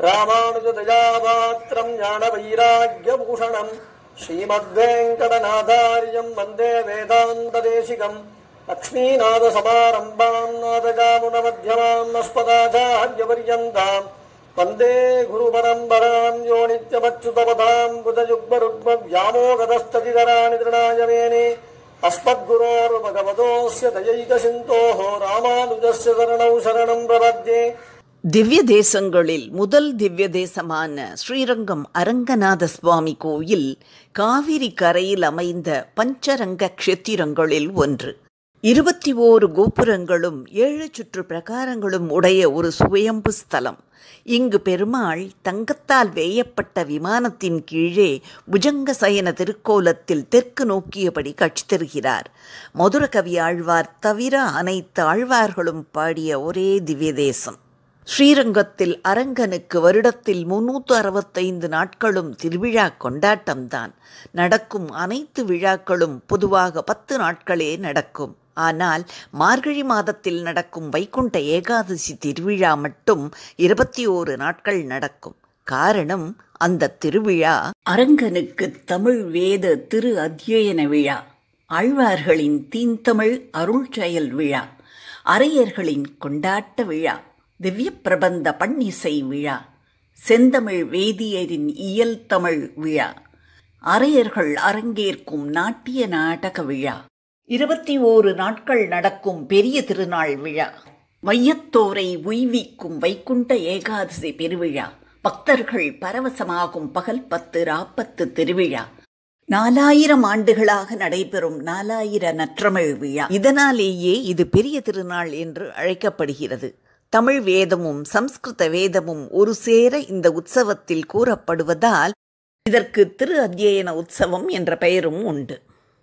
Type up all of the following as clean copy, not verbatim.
ராமானுஜதயாபாத்திரம் ஞானவைராக்யபூஷணம் ஸ்ரீமத்வேங்கடநாதாரியம் வந்தே வேதாந்ததேசிகம் லக்ஷ்மீநாதசமாரம்பாம் நாதகாமுனமத்யமாம் அஸ்மதாச்சார்யபர்யந்தாம் வந்தே குருபரம்பராம் யோ நித்யமச்சுதபதாம் புஜயுக்மருக்மவ்யாமோகதஸ்ததிதராணி திருணாய மேனே அஸ்மத்குரோர்பகவதோஸ்ய தயைகசிந்தோஹ ராமானுஜஸ்ய சரணௌ சரணம் பிரபத்யே. திவ்ய தேசங்களில் முதல் திவ்ய தேசமான ஸ்ரீரங்கம் அரங்கநாத சுவாமி கோயில் காவிரி கரையில் அமைந்த பஞ்சரங்க க்ஷேத்திரங்களில் ஒன்று. 21 கோபுரங்களும் 7 சுற்று பிரகாரங்களும் உடைய ஒரு சுயம்பு ஸ்தலம். இங்கு பெருமாள் தங்கத்தால் வேயப்பட்ட விமானத்தின் கீழே புஜங்க சயன திருக்கோலத்தில் தெற்கு நோக்கியபடி காட்சி தருகிறார். மதுரகவி ஆழ்வார் தவிர அனைத்து ஆழ்வார்களும் பாடிய ஒரே திவ்ய தேசம். ஸ்ரீரங்கத்தில் அரங்கனுக்கு வருடத்தில் 365 நாட்களும் திருவிழா கொண்டாட்டம்தான். நடக்கும் அனைத்து விழாக்களும் பொதுவாக 10 நாட்களே நடக்கும். ஆனால் மார்கழி மாதத்தில் நடக்கும் வைகுண்ட ஏகாதசி திருவிழா மட்டும் 21 நாட்கள் நடக்கும். காரணம், அந்த திருவிழா அரங்கனுக்கு தமிழ் வேத திரு அத்தியன விழா, ஆழ்வார்களின் தீந்தமிழ் அருள் செயல் விழா, அரையர்களின் கொண்டாட்ட விழா, திவ்ய பிரபந்த பன்னிசை விழா, செந்தமிழ் வேதியரின் இயல் தமிழ் விழா, அரையர்கள் அரங்கேற்கும் நாட்டிய நாடக விழா, 21 நாட்கள் நடக்கும் பெரிய திருநாள் விழா, வையத்தோரை உய்விக்கும் வைகுண்ட ஏகாதசி பெருவிழா, பக்தர்கள் பரவசமாகும் பகல் 10 ராப்பத்து திருவிழா, 4000 ஆண்டுகளாக நடைபெறும் 4000 நற்றமிழ் விழா. இதனாலேயே இது பெரிய திருநாள் என்று அழைக்கப்படுகிறது. தமிழ் வேதமும் சம்ஸ்கிருத வேதமும் ஒரு சேர இந்த உற்சவத்தில் கூறப்படுவதால் இதற்கு திரு அத்தியன உற்சவம் என்ற பெயரும் உண்டு.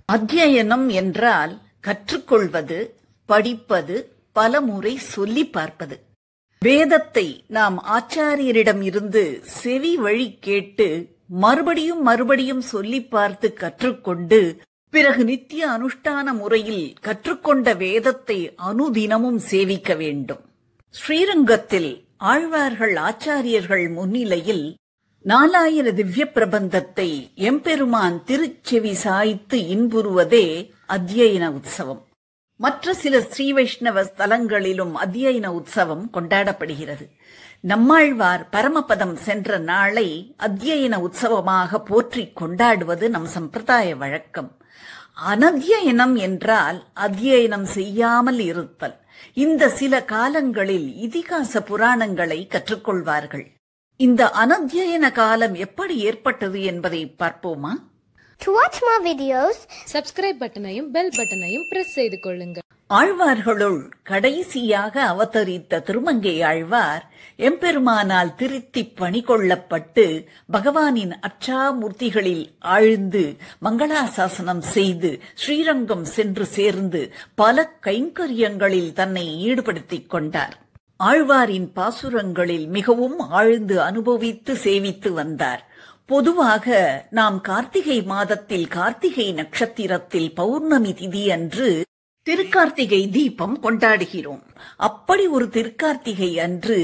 அத்தியனம் என்றால் கற்றுக்கொள்வது, படிப்பது, பலமுறை சொல்லி பார்ப்பது. வேதத்தை நாம் ஆச்சாரியரிடம் இருந்து செவி வழி கேட்டு மறுபடியும் மறுபடியும் சொல்லி பார்த்து கற்றுக்கொண்டு பிறகு நித்திய அனுஷ்டான முறையில் கற்றுக்கொண்ட வேதத்தை அனுதினமும் சேவிக்க வேண்டும். ஸ்ரீரங்கத்தில் ஆழ்வார்கள் ஆச்சாரியர்கள் முன்னிலையில் 4000 திவ்ய பிரபந்தத்தை எம்பெருமான் திருச்செவி சாய்த்து இன்புறுவதே அத்தியன உற்சவம். மற்ற சில ஸ்ரீ வைஷ்ணவ ஸ்தலங்களிலும் அத்தியன உற்சவம் கொண்டாடப்படுகிறது. நம்மாழ்வார் பரமபதம் சென்ற நாளை அத்தியன உற்சவமாக போற்றி கொண்டாடுவது நம் சம்பிரதாய வழக்கம். அனத்தியனம் என்றால் அத்தியனம் செய்யாமல் இருத்தல். இந்த சில காலங்களில் இதிகாச புராணங்களை கற்றுக்கொள்வார்கள். இந்த அனத்தியன காலம் எப்படி ஏற்பட்டது என்பதை பார்ப்போமா? To watch more videos, subscribe பட்டனையும் பெல் பட்டனையும் பிரஸ் செய்து கொள்ளுங்கள். ஆழ்வார்களுள் கடைசியாக அவதரித்த திருமங்கை ஆழ்வார் எம்பெருமானால் திருத்தி பணி கொள்ளப்பட்டு பகவானின் அச்சாமூர்த்திகளில் ஆழ்ந்து மங்களாசாசனம் செய்து ஸ்ரீரங்கம் சென்று சேர்ந்து பல கைங்கரியங்களில் தன்னை ஈடுபடுத்திக் கொண்டார். ஆழ்வாரின் பாசுரங்களில் மிகவும் ஆழ்ந்து அனுபவித்து சேவித்து வந்தார். பொதுவாக நாம் கார்த்திகை மாதத்தில் கார்த்திகை நட்சத்திரத்தில் பௌர்ணமி திதி அன்று திருக்கார்த்திகை தீபம் கொண்டாடுகிறோம். அப்படி ஒரு திருக்கார்த்திகை அன்று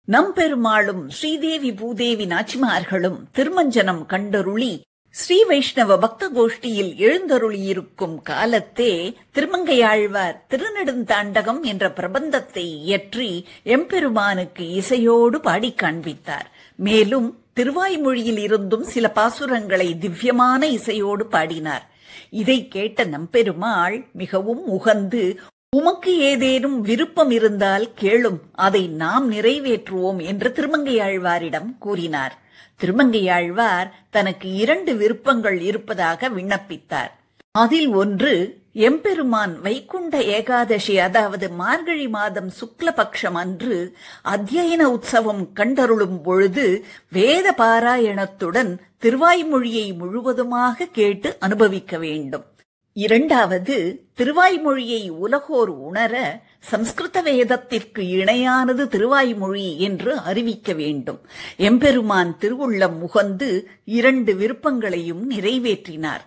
நம்பெருமாளும் ஸ்ரீதேவி பூதேவி நாச்சிமார்களும் திருமஞ்சனம் கண்டருளி ஸ்ரீ வைஷ்ணவ பக்த கோஷ்டியில் எழுந்தருளியிருக்கும் காலத்தே திருமங்கையாழ்வார் திருநெடுந்தாண்டகம் என்ற பிரபந்தத்தை இயற்றி எம்பெருமானுக்கு இசையோடு பாடி காண்பித்தார். மேலும் திருவாய்மொழியில் இருந்தும் சில பாசுரங்களை திவ்யமான இசையோடு பாடினார். இதை கேட்ட நம்பெருமாள் மிகவும் உகந்து, உமக்கு ஏதேனும் விருப்பம் இருந்தால் கேளும், அதை நாம் நிறைவேற்றுவோம் என்று திருமங்கையாழ்வாரிடம் கூறினார். திருமங்கையாழ்வார் தனக்கு 2 விருப்பங்கள் இருப்பதாக விண்ணப்பித்தார். அதில் ஒன்று, எம்பெருமான் வைகுண்ட ஏகாதசி அதாவது மார்கழி மாதம் சுக்லபக்ஷம் அன்று அத்தியன உற்சவம் கண்டருளும் பொழுது வேத பாராயணத்துடன் திருவாய்மொழியை முழுவதுமாக கேட்டு அனுபவிக்க வேண்டும். 2வது, திருவாய்மொழியை உலகோர் உணர சம்ஸ்கிருத வேதத்திற்கு இணையானது திருவாய்மொழி என்று அறிவிக்க வேண்டும். எம்பெருமான் திருவுள்ளம் முகந்து 2 விருப்பங்களையும் நிறைவேற்றினார்.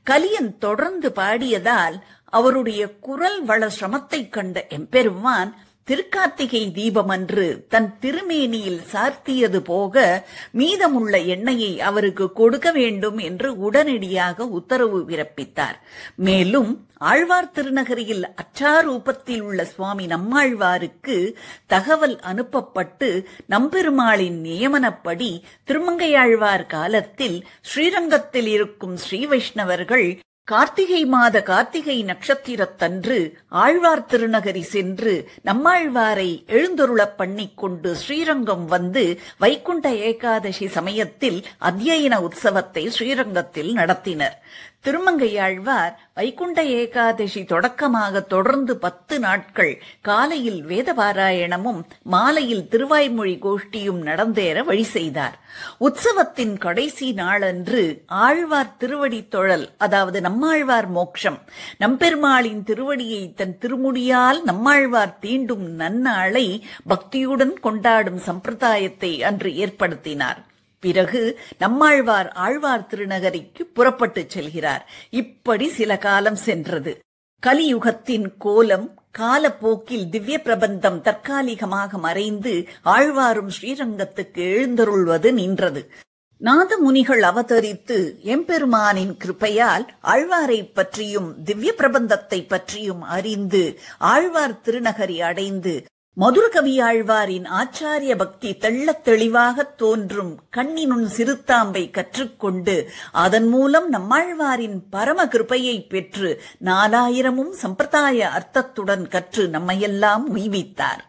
கலியன் தொடர்ந்து பாடியதால் அவருடைய குரல் வள சிரமத்தைக் கண்ட எம்பெருமான் திருக்கார்த்திகை தீபமன்று தன் திருமேனியில் சார்த்தியது போக மீதமுள்ள எண்ணெயை அவருக்கு கொடுக்க வேண்டும் என்று உடனடியாக உத்தரவு பிறப்பித்தார். மேலும் ஆழ்வார் திருநகரியில் அச்சாரூபத்தில் உள்ள சுவாமி நம்மாழ்வாருக்கு தகவல் அனுப்பப்பட்டு நம்பெருமாளின் நியமனப்படி திருமங்கையாழ்வார் காலத்தில் ஸ்ரீரங்கத்தில் இருக்கும் ஸ்ரீ வைஷ்ணவர்கள் கார்த்திகை மாத கார்த்திகை நட்சத்திரத்தன்று ஆழ்வார் திருநகரி சென்று நம்மாழ்வாரை எழுந்தருளப் பண்ணிக்கொண்டு ஸ்ரீரங்கம் வந்து வைகுண்ட ஏகாதசி சமயத்தில் அத்தியன உற்சவத்தை ஸ்ரீரங்கத்தில் நடத்தினர். திருமங்கையாழ்வார் வைகுண்ட ஏகாதசி தொடக்கமாக தொடர்ந்து 10 நாட்கள் காலையில் வேதபாராயணமும் மாலையில் திருவாய்மொழி கோஷ்டியும் நடந்தேற வழி செய்தார். உற்சவத்தின் கடைசி நாளன்று ஆழ்வார் திருவடி தொழல், அதாவது நம்மாழ்வார் மோட்சம், நம்பெருமாளின் திருவடியை தன் திருமுடியால் நம்மாழ்வார் தீண்டும் நன்னாளை பக்தியுடன் கொண்டாடும் சம்பிரதாயத்தை அன்று ஏற்படுத்தினார். பிறகு நம்மாழ்வார் ஆழ்வார் திருநகரிக்கு புறப்பட்டுச் செல்கிறார். இப்படி சில காலம் சென்றது. கலியுகத்தின் கோலம் காலப்போக்கில் திவ்ய பிரபந்தம் தற்காலிகமாக மறைந்து ஆழ்வாரும் ஸ்ரீரங்கத்துக்கு எழுந்தருள்வது நின்றது. நாதமுனிகள் அவதரித்து எம்பெருமானின் கிருபையால் ஆழ்வாரை பற்றியும் திவ்ய பிரபந்தத்தை பற்றியும் அறிந்து ஆழ்வார் திருநகரி அடைந்து மதுரகவி ஆழ்வாரின் ஆச்சாரிய பக்தி தெள்ளத் தெளிவாக தோன்றும் கண்ணினுன் சிறுத்தாம்பை கற்றுக்கொண்டு அதன் மூலம் நம்மாழ்வாரின் பரம கிருபையை பெற்று 4000 சம்பிரதாய அர்த்தத்துடன் கற்று நம்மையெல்லாம் உய்வித்தார்.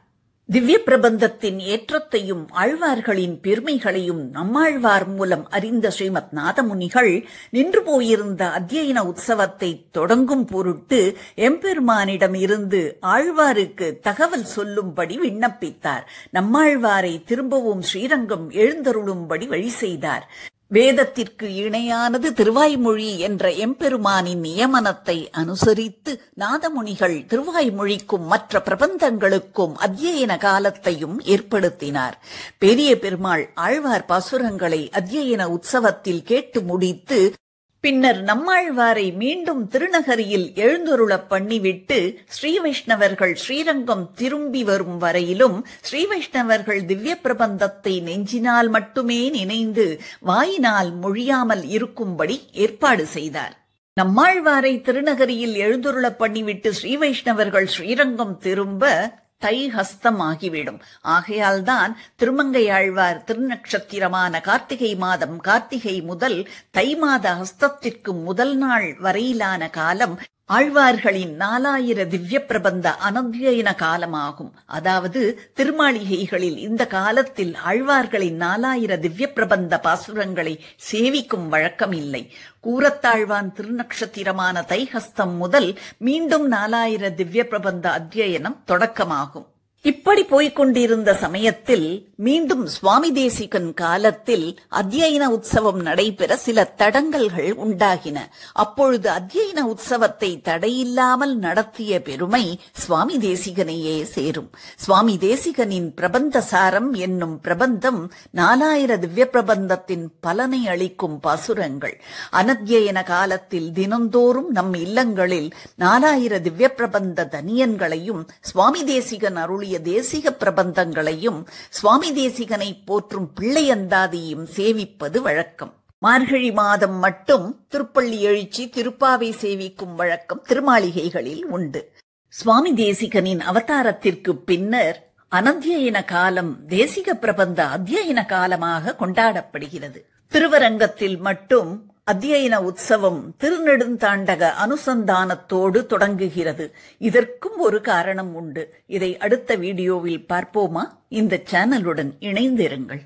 திவ்ய பிரபந்தத்தின் ஏற்றத்தையும் ஆழ்வார்களின் பெருமைகளையும் நம்மாழ்வார் மூலம் அறிந்த ஸ்ரீமத் நாதமுனிகள் நின்று போயிருந்த அத்தியன உற்சவத்தை தொடங்கும் பொருட்டு எம்பெருமானிடம் இருந்து ஆழ்வாருக்கு தகவல் சொல்லும்படி விண்ணப்பித்தார். நம்மாழ்வாரை திரும்பவும் ஸ்ரீரங்கம் எழுந்தருளும்படி வழி செய்தார். வேதத்திற்கு இணையானது திருவாய்மொழி என்ற எம்பெருமானின் நியமனத்தை அனுசரித்து நாதமுனிகள் திருவாய்மொழிக்கும் மற்ற பிரபந்தங்களுக்கும் அத்தியன காலத்தையும் ஏற்படுத்தினார். பெரிய பெருமாள் ஆழ்வார் பாசுரங்களை அத்தியன உற்சவத்தில் கேட்டு முடித்து பின்னர் நம்மாழ்வாரை மீண்டும் திருநகரியில் எழுந்தருளப் பண்ணிவிட்டு ஸ்ரீ வைஷ்ணவர்கள் ஸ்ரீரங்கம் திரும்பி வரும் வரையிலும் ஸ்ரீ வைஷ்ணவர்கள் திவ்ய பிரபந்தத்தை நெஞ்சினால் மட்டுமே நினைந்து வாயினால் மொழியாமல் இருக்கும்படி ஏற்பாடு செய்தார். நம்மாழ்வாரை திருநகரியில் எழுந்தருளப் பண்ணிவிட்டு ஸ்ரீ வைஷ்ணவர்கள் ஸ்ரீரங்கம் திரும்ப தை ஹஸ்தம் ஆகிவிடும். ஆகையால்தான் திருமங்கையாழ்வார் திருநட்சத்திரமான கார்த்திகை மாதம் கார்த்திகை முதல் தை மாத ஹஸ்தத்திற்கு முதல் நாள் வரையிலான காலம் ஆழ்வார்களின் 4000 திவ்ய பிரபந்த அனத்தியன காலமாகும். அதாவது திருமாளிகைகளில் இந்த காலத்தில் ஆழ்வார்களின் 4000 திவ்ய பிரபந்த பாசுரங்களை சேவிக்கும் வழக்கம் இல்லை. கூரத்தாழ்வான் திருநட்சத்திரமான தைஹஸ்தம் முதல் மீண்டும் 4000 திவ்ய பிரபந்த அத்தியனம் தொடக்கமாகும். இப்படி போய்கொண்டிருந்த சமயத்தில் மீண்டும் சுவாமி தேசிகன் காலத்தில் அத்தியன உற்சவம் நடைபெற சில தடங்கல்கள் உண்டாகின. அப்பொழுது அத்தியன உற்சவத்தை தடையில்லாமல் நடத்திய பெருமை சுவாமி தேசிகனையே சேரும். சுவாமி தேசிகனின் பிரபந்த சாரம் என்னும் பிரபந்தம் 4000 திவ்ய பிரபந்தத்தின் பலனை அளிக்கும் பாசுரங்கள். அனத்தியன காலத்தில் தினந்தோறும் நம் இல்லங்களில் 4000 திவ்ய பிரபந்த தனியன்களையும் சுவாமி தேசிகன் அருளிய தேசிக பிரபந்தங்களையும் சுவாமி தேசிகனை போற்றும் பிள்ளையந்தாதியும் சேவிப்பது வழக்கம். மார்கழி மாதம் மட்டும் திருப்பள்ளி எழுச்சி திருப்பாவை சேவிக்கும் வழக்கம் திருமாளிகைகளில் உண்டு. சுவாமி தேசிகனின் அவதாரத்திற்கு பின்னர் அனத்தியன காலம் தேசிக பிரபந்த அத்தியன காலமாக கொண்டாடப்படுகிறது. திருவரங்கத்தில் மட்டும் அத்தியன உற்சவம் திருநெடுந்தாண்டக அனுசந்தானத்தோடு தொடங்குகிறது. இதற்கும் ஒரு காரணம் உண்டு. இதை அடுத்த வீடியோவில் பார்ப்போமா? இந்த சேனலுடன் இணைந்திருங்கள்.